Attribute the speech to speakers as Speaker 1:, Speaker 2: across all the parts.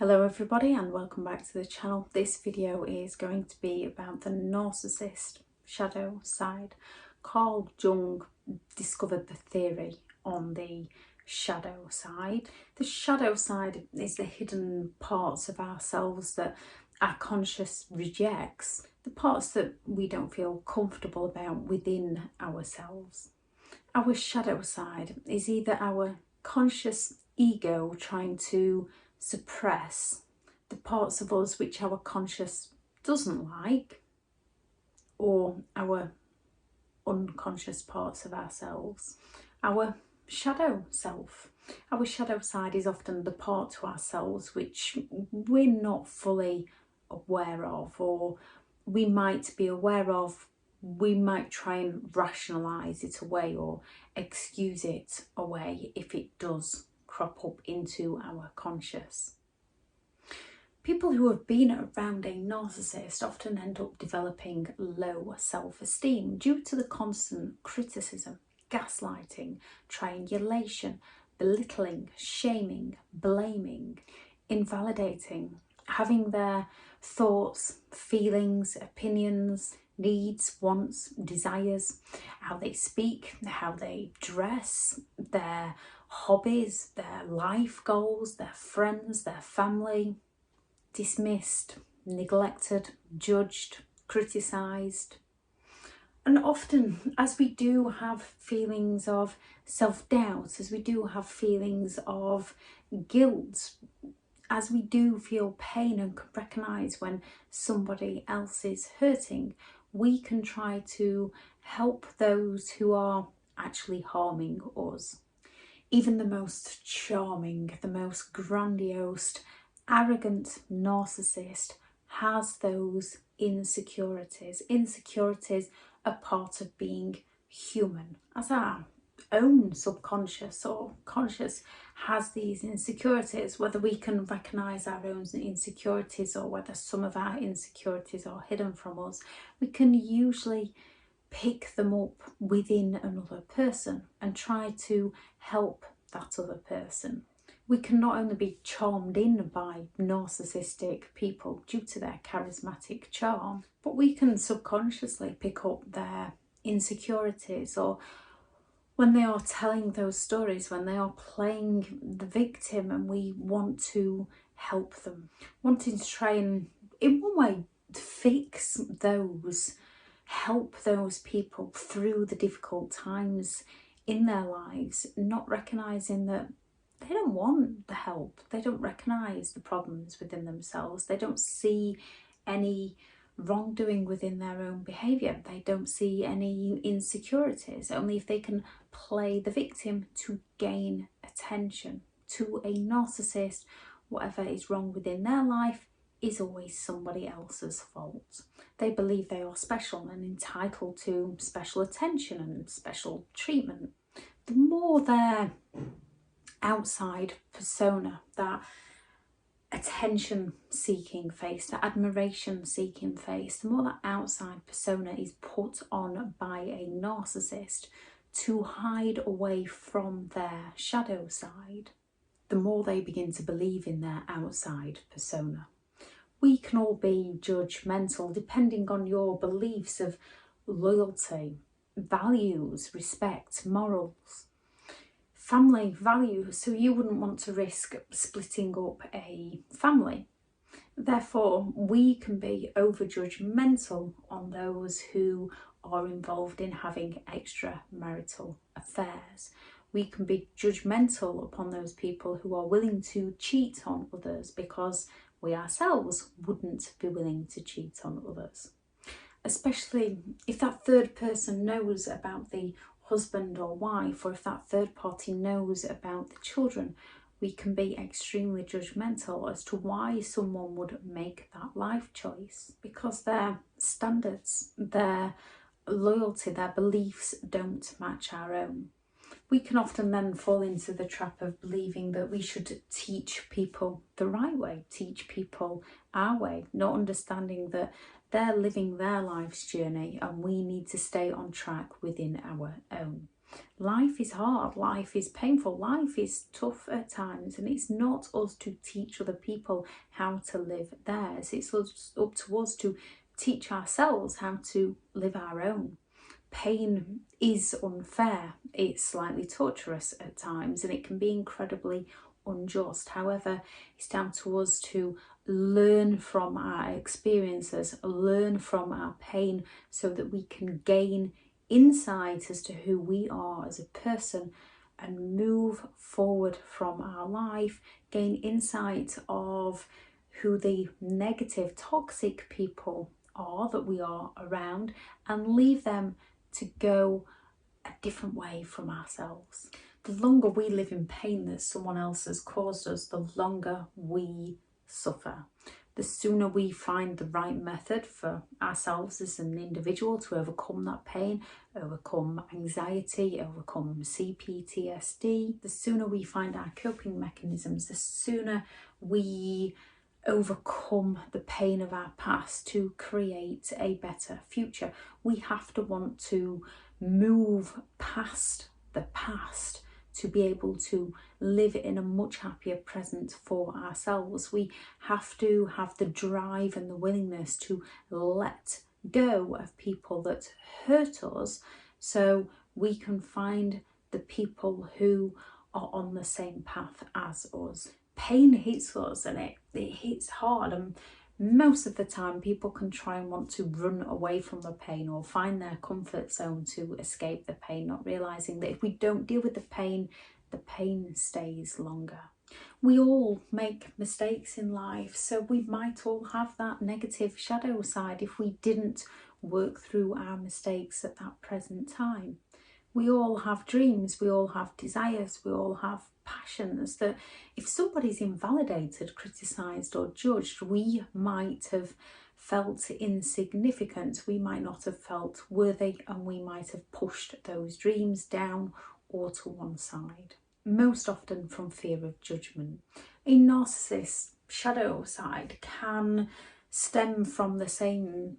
Speaker 1: Hello everybody and welcome back to the channel. This video is going to be about the narcissist shadow side. Carl Jung discovered the theory on the shadow side. The shadow side is the hidden parts of ourselves that our conscious rejects, the parts that we don't feel comfortable about within ourselves. Our shadow side is either our conscious ego trying to suppress the parts of us which our conscious doesn't like, or our unconscious parts of ourselves, our shadow self. Our shadow side is often the part to ourselves which we're not fully aware of, or we might be aware of. We might try and rationalise it away or excuse it away if it does crop up into our conscious. People who have been around a narcissist often end up developing low self-esteem due to the constant criticism, gaslighting, triangulation, belittling, shaming, blaming, invalidating, having their thoughts, feelings, opinions, needs, wants, desires, how they speak, how they dress, their hobbies, their life goals, their friends, their family, dismissed, neglected, judged, criticised. And often, as we do have feelings of self-doubt, as we do have feelings of guilt, as we do feel pain and can recognise when somebody else is hurting, we can try to help those who are actually harming us. Even the most charming, the most grandiose, arrogant narcissist has those insecurities. Insecurities are part of being human, as our own subconscious or conscious has these insecurities. Whether we can recognise our own insecurities or whether some of our insecurities are hidden from us, we can usually pick them up within another person and try to help that other person. We can not only be charmed in by narcissistic people due to their charismatic charm, but we can subconsciously pick up their insecurities, or when they are telling those stories, when they are playing the victim, and we want to help them, wanting to try and, in one way, fix those, help those people through the difficult times in their lives, not recognising that they don't want the help. They don't recognise the problems within themselves. They don't see any wrongdoing within their own behaviour. They don't see any insecurities. Only if they can play the victim to gain attention. To a narcissist, whatever is wrong within their life is always somebody else's fault. They believe they are special and entitled to special attention and special treatment. The more their outside persona, that attention-seeking face, that admiration-seeking face, the more that outside persona is put on by a narcissist to hide away from their shadow side, the more they begin to believe in their outside persona. We can all be judgmental depending on your beliefs of loyalty, values, respect, morals, family values, so you wouldn't want to risk splitting up a family. Therefore, we can be over-judgmental on those who are involved in having extramarital affairs. We can be judgmental upon those people who are willing to cheat on others because we ourselves wouldn't be willing to cheat on others. Especially if that third person knows about the husband or wife, or if that third party knows about the children, we can be extremely judgmental as to why someone would make that life choice, because their standards, their loyalty, their beliefs don't match our own. We can often then fall into the trap of believing that we should teach people the right way, teach people our way, not understanding that they're living their life's journey and we need to stay on track within our own. Life is hard, life is painful, life is tough at times, and it's not us to teach other people how to live theirs. It's up to us to teach ourselves how to live our own. Pain is unfair, it's slightly torturous at times, and it can be incredibly unjust. However, it's down to us to learn from our experiences, learn from our pain, so that we can gain insight as to who we are as a person and move forward from our life, gain insight of who the negative, toxic people are that we are around, and leave them to go a different way from ourselves. The longer we live in pain that someone else has caused us, the longer we suffer. The sooner we find the right method for ourselves as an individual to overcome that pain, overcome anxiety, overcome CPTSD, the sooner we find our coping mechanisms, the sooner we overcome the pain of our past to create a better future. We have to want to move past the past to be able to live in a much happier present for ourselves. We have to have the drive and the willingness to let go of people that hurt us, so we can find the people who are on the same path as us. Pain hits us, and it hits hard, and most of the time people can try and want to run away from the pain or find their comfort zone to escape the pain, not realizing that if we don't deal with the pain stays longer. We all make mistakes in life, so we might all have that negative shadow side if we didn't work through our mistakes at that present time. We all have dreams, we all have desires, we all have passions that if somebody's invalidated, criticised or judged, we might have felt insignificant, we might not have felt worthy, and we might have pushed those dreams down or to one side. Most often from fear of judgment. A narcissist's shadow side can stem from the same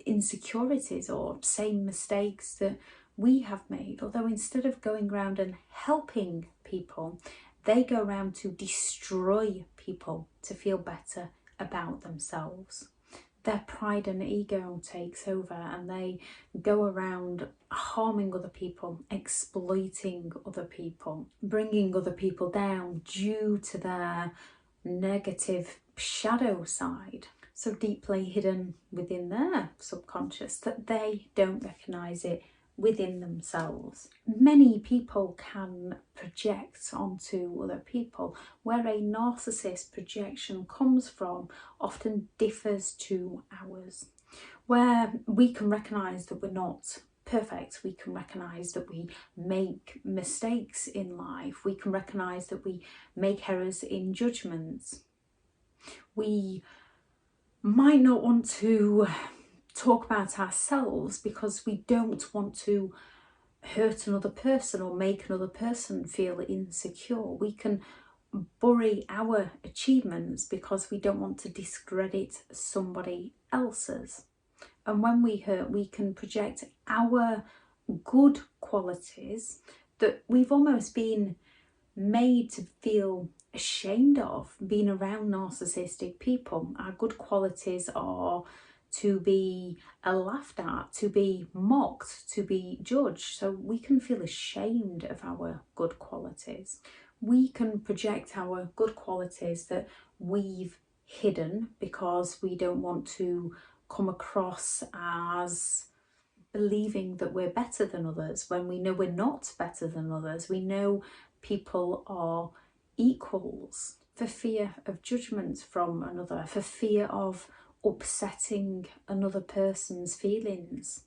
Speaker 1: insecurities or same mistakes that we have made, although instead of going around and helping people, they go around to destroy people to feel better about themselves. Their pride and ego takes over, and they go around harming other people, exploiting other people, bringing other people down due to their negative shadow side, so deeply hidden within their subconscious that they don't recognise it within themselves. Many people can project onto other people. Where a narcissist projection comes from often differs to ours. Where we can recognise that we're not perfect, we can recognise that we make mistakes in life, we can recognise that we make errors in judgments. We might not want to talk about ourselves because we don't want to hurt another person or make another person feel insecure. We can bury our achievements because we don't want to discredit somebody else's. And when we hurt, we can project our good qualities that we've almost been made to feel ashamed of being around narcissistic people. Our good qualities are to be laughed at, to be mocked, to be judged. So we can feel ashamed of our good qualities. We can project our good qualities that we've hidden because we don't want to come across as believing that we're better than others, when we know we're not better than others. We know people are equals, for fear of judgment from another, for fear of upsetting another person's feelings.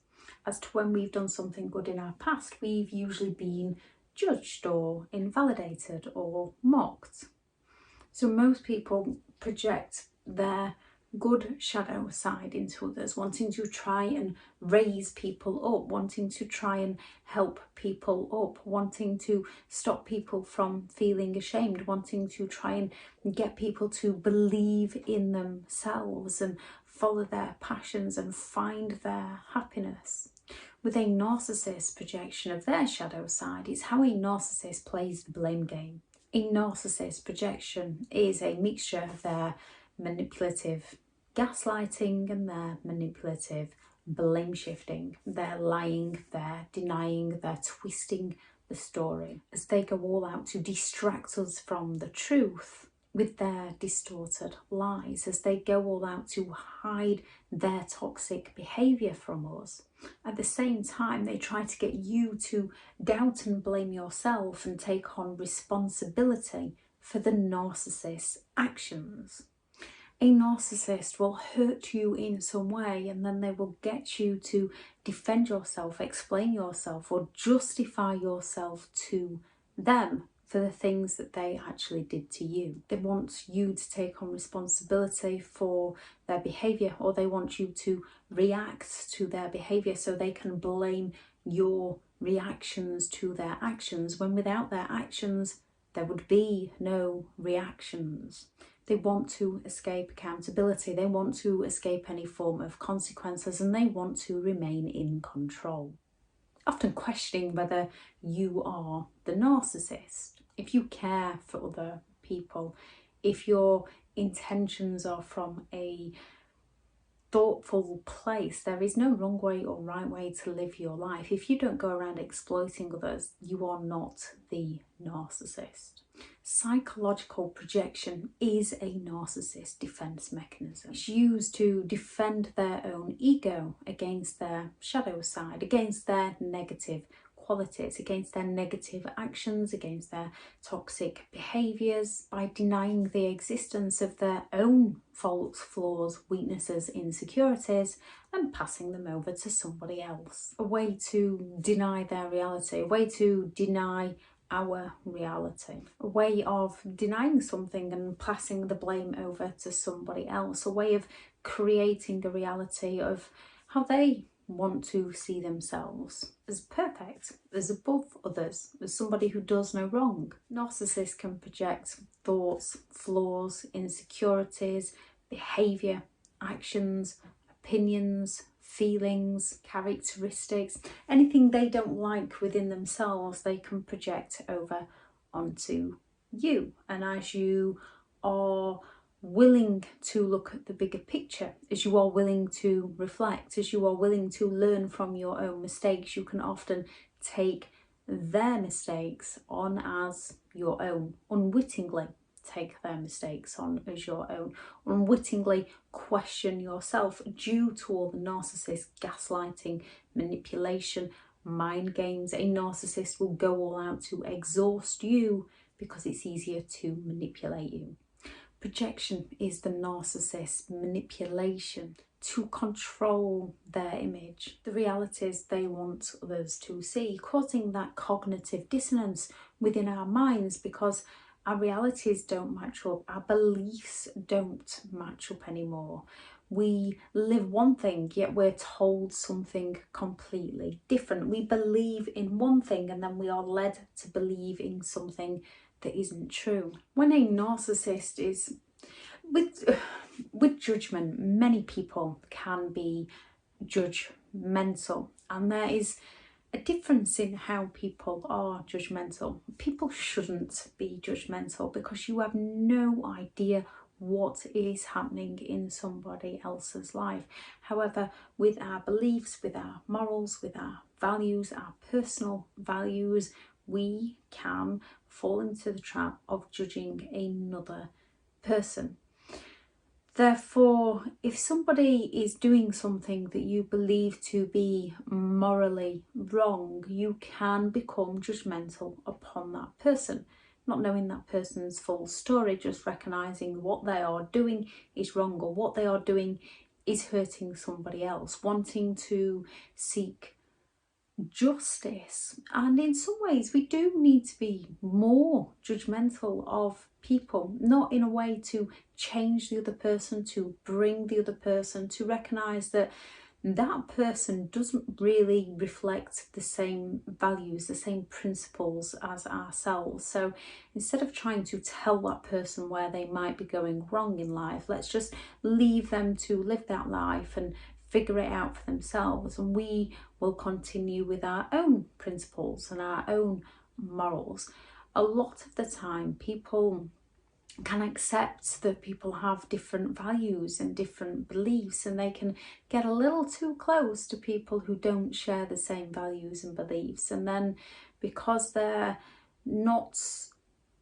Speaker 1: As to when we've done something good in our past, we've usually been judged or invalidated or mocked. So most people project their good shadow side into others, wanting to try and raise people up, wanting to try and help people up, wanting to stop people from feeling ashamed, wanting to try and get people to believe in themselves and follow their passions and find their happiness. With a narcissist projection of their shadow side, it's how a narcissist plays the blame game. A narcissist projection is a mixture of their manipulative gaslighting and their manipulative blame shifting. They're lying, they're denying, they're twisting the story as they go all out to distract us from the truth with their distorted lies, as they go all out to hide their toxic behaviour from us. At the same time, they try to get you to doubt and blame yourself and take on responsibility for the narcissist's actions. A narcissist will hurt you in some way, and then they will get you to defend yourself, explain yourself, or justify yourself to them for the things that they actually did to you. They want you to take on responsibility for their behaviour, or they want you to react to their behaviour so they can blame your reactions to their actions, when without their actions there would be no reactions. They want to escape accountability, they want to escape any form of consequences, and they want to remain in control. Often questioning whether you are the narcissist. If you care for other people, if your intentions are from a thoughtful place, there is no wrong way or right way to live your life. If you don't go around exploiting others, you are not the narcissist. Psychological projection is a narcissist defense mechanism. It's used to defend their own ego against their shadow side, against their negative qualities, against their negative actions, against their toxic behaviours, by denying the existence of their own faults, flaws, weaknesses, insecurities, and passing them over to somebody else. A way to deny their reality, a way to deny our reality, a way of denying something and passing the blame over to somebody else, a way of creating a reality of how they want to see themselves as perfect, as above others, as somebody who does no wrong. Narcissists can project thoughts, flaws, insecurities, behaviour, actions, opinions, feelings, characteristics, anything they don't like within themselves, they can project over onto you. And as you are willing to look at the bigger picture, as you are willing to reflect, as you are willing to learn from your own mistakes, you can often take their mistakes on as your own, unwittingly take their mistakes on as your own, unwittingly question yourself due to all the narcissist gaslighting, manipulation, mind games. A narcissist will go all out to exhaust you because it's easier to manipulate you. Projection is the narcissist's manipulation to control their image, the realities they want others to see, causing that cognitive dissonance within our minds because our realities don't match up, our beliefs don't match up anymore. We live one thing, yet we're told something completely different. We believe in one thing and then we are led to believe in something that isn't true. When a narcissist is with judgment, many people can be judgmental, and there is a difference in how people are judgmental. People shouldn't be judgmental because you have no idea what is happening in somebody else's life. However, with our beliefs, with our morals, with our values, our personal values, we can fall into the trap of judging another person. Therefore, if somebody is doing something that you believe to be morally wrong, you can become judgmental upon that person, not knowing that person's full story, just recognising what they are doing is wrong or what they are doing is hurting somebody else, wanting to seek justice. And in some ways we do need to be more judgmental of people, not in a way to change the other person, to bring the other person, to recognise that that person doesn't really reflect the same values, the same principles as ourselves. So instead of trying to tell that person where they might be going wrong in life, let's just leave them to live that life and figure it out for themselves, and we will continue with our own principles and our own morals. A lot of the time people can accept that people have different values and different beliefs, and they can get a little too close to people who don't share the same values and beliefs, and then because they're not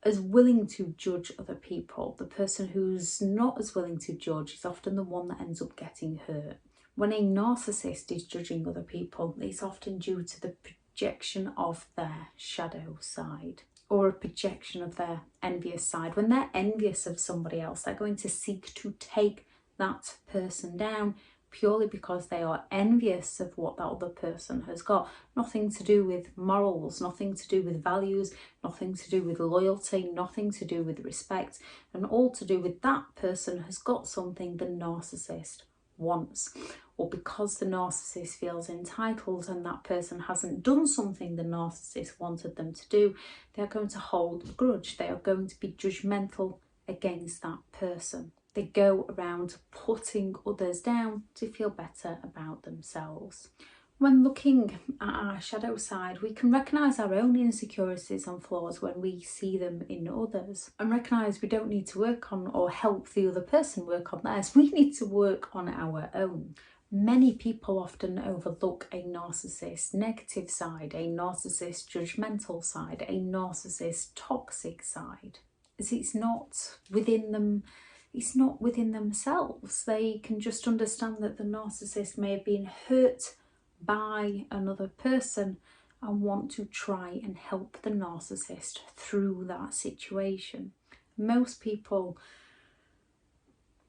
Speaker 1: as willing to judge other people, the person who's not as willing to judge is often the one that ends up getting hurt. When a narcissist is judging other people, it's often due to the projection of their shadow side, or a projection of their envious side. When they're envious of somebody else, they're going to seek to take that person down purely because they are envious of what that other person has got. Nothing to do with morals, nothing to do with values, nothing to do with loyalty, nothing to do with respect, and all to do with that person has got something the narcissist wants. Or because the narcissist feels entitled and that person hasn't done something the narcissist wanted them to do, they're going to hold a grudge. They are going to be judgmental against that person. They go around putting others down to feel better about themselves. When looking at our shadow side, we can recognise our own insecurities and flaws when we see them in others, and recognise we don't need to work on or help the other person work on theirs. We need to work on our own. Many people often overlook a narcissist's negative side, a narcissist's judgmental side, a narcissist's toxic side, as it's not within them. It's not within themselves. They can just understand that the narcissist may have been hurt by another person and want to try and help the narcissist through that situation. Most people,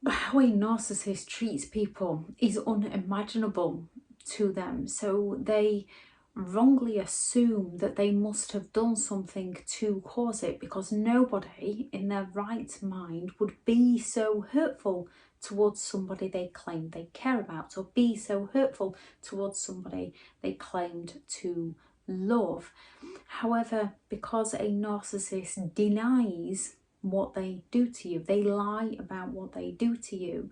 Speaker 1: how a narcissist treats people is unimaginable to them, so they wrongly assume that they must have done something to cause it, because nobody in their right mind would be so hurtful towards somebody they claim they care about, or be so hurtful towards somebody they claimed to love. However, because a narcissist denies what they do to you, they lie about what they do to you,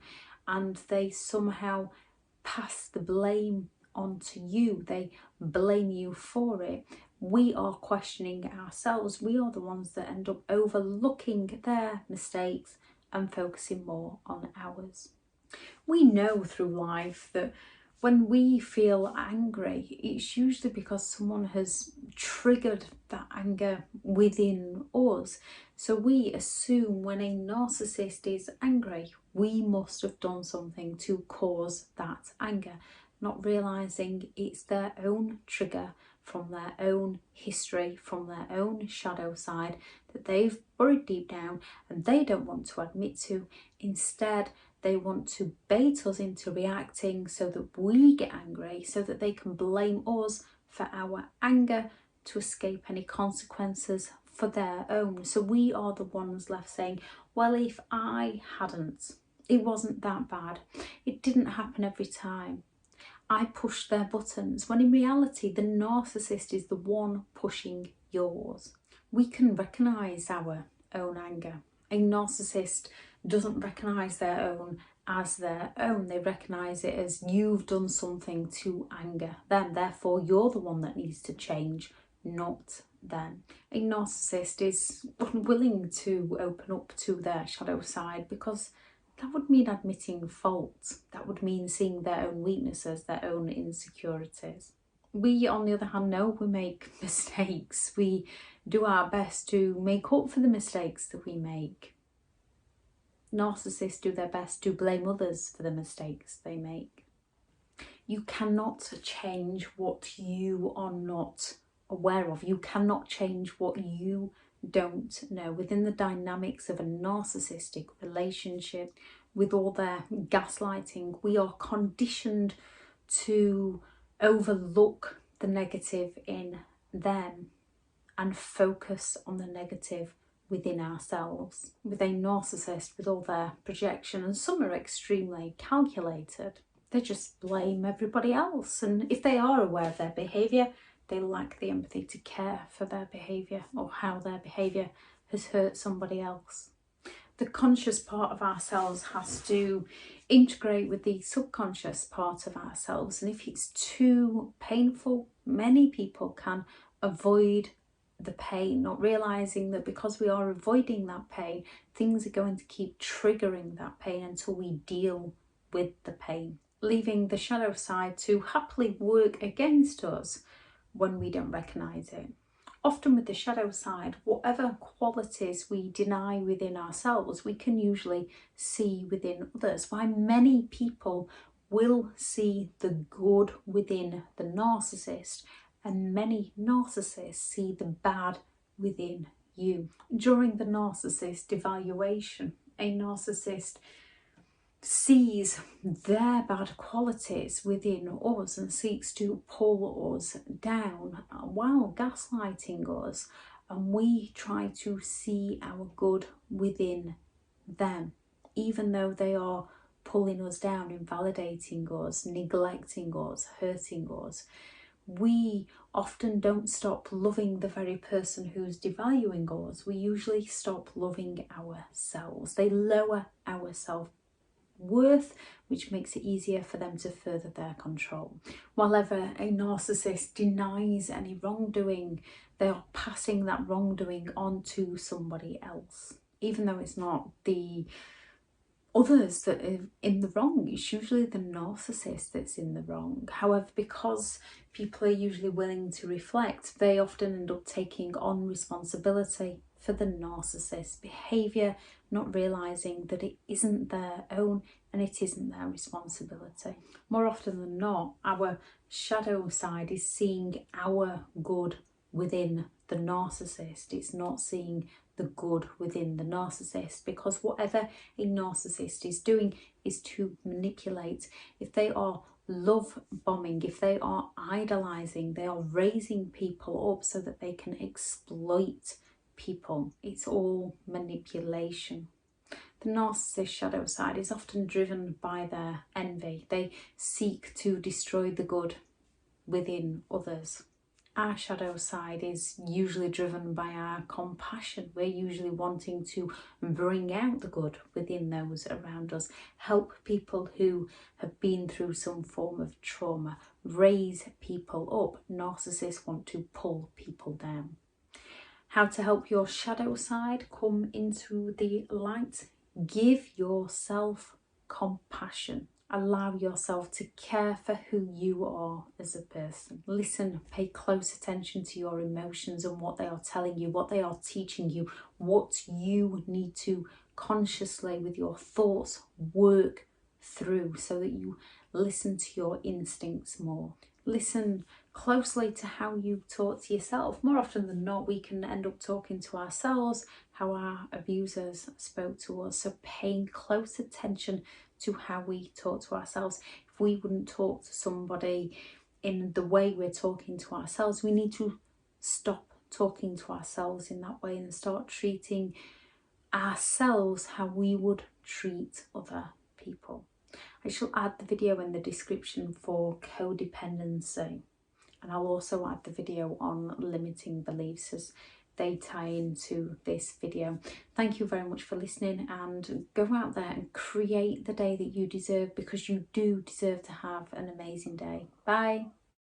Speaker 1: and they somehow pass the blame onto you. They blame you for it. We are questioning ourselves. We are the ones that end up overlooking their mistakes and focusing more on ours. We know through life that when we feel angry, it's usually because someone has triggered that anger within us. So we assume when a narcissist is angry, we must have done something to cause that anger, not realising it's their own trigger from their own history, from their own shadow side that they've buried deep down and they don't want to admit to. Instead, they want to bait us into reacting so that we get angry, so that they can blame us for our anger to escape any consequences for their own. So we are the ones left saying, well, if I hadn't, it wasn't that bad. It didn't happen every time. I pushed their buttons, when in reality the narcissist is the one pushing yours. We can recognise our own anger. A narcissist doesn't recognise their own as their own. They recognise it as you've done something to anger them, therefore you're the one that needs to change, not them. A narcissist is unwilling to open up to their shadow side because that would mean admitting fault. That would mean seeing their own weaknesses, their own insecurities. We, on the other hand, know we make mistakes. We do our best to make up for the mistakes that we make. Narcissists do their best to blame others for the mistakes they make. You cannot change what you are not aware of. You cannot change what you don't know. Within the dynamics of a narcissistic relationship, with all their gaslighting, we are conditioned to overlook the negative in them and focus on the negative within ourselves. With a narcissist, with all their projection, and some are extremely calculated, they just blame everybody else, and if they are aware of their behaviour, they lack the empathy to care for their behaviour or how their behaviour has hurt somebody else. The conscious part of ourselves has to integrate with the subconscious part of ourselves, and if it's too painful, many people can avoid the pain, not realizing that because we are avoiding that pain, things are going to keep triggering that pain until we deal with the pain, leaving the shadow side to happily work against us when we don't recognize it. Often with the shadow side, whatever qualities we deny within ourselves, we can usually see within others. Why many people will see the good within the narcissist, and many narcissists see the bad within you. During the narcissist evaluation, a narcissist sees their bad qualities within us and seeks to pull us down while gaslighting us, and we try to see our good within them, even though they are pulling us down, invalidating us, neglecting us, hurting us. We often don't stop loving the very person who's devaluing us. We usually stop loving ourselves. They lower our self-worth, which makes it easier for them to further their control. While ever a narcissist denies any wrongdoing, they are passing that wrongdoing on to somebody else, even though it's not the others that are in the wrong. It's usually the narcissist that's in the wrong. However, because people are usually willing to reflect, they often end up taking on responsibility for the narcissist's behaviour, not realising that it isn't their own and it isn't their responsibility. More often than not, our shadow side is seeing our good within the narcissist. It's not seeing the good within the narcissist, because whatever a narcissist is doing is to manipulate. If they are love bombing, if they are idolizing, they are raising people up so that they can exploit people. It's all manipulation. The narcissist shadow side is often driven by their envy. They seek to destroy the good within others. Our shadow side is usually driven by our compassion. We're usually wanting to bring out the good within those around us, help people who have been through some form of trauma, raise people up. Narcissists want to pull people down. How to help your shadow side come into the light? Give yourself compassion. Allow yourself to care for who you are as a person. Listen, pay close attention to your emotions and what they are telling you, what they are teaching you, what you need to consciously with your thoughts work through, so that you listen to your instincts more. Listen closely to how you talk to yourself. More often than not, we can end up talking to ourselves how our abusers spoke to us. So paying close attention to how we talk to ourselves. If we wouldn't talk to somebody in the way we're talking to ourselves, we need to stop talking to ourselves in that way and start treating ourselves how we would treat other people. I shall add the video in the description for codependency, and I'll also add the video on limiting beliefs as they tie into this video. Thank you very much for listening, and go out there and create the day that you deserve, because you do deserve to have an amazing day. Bye.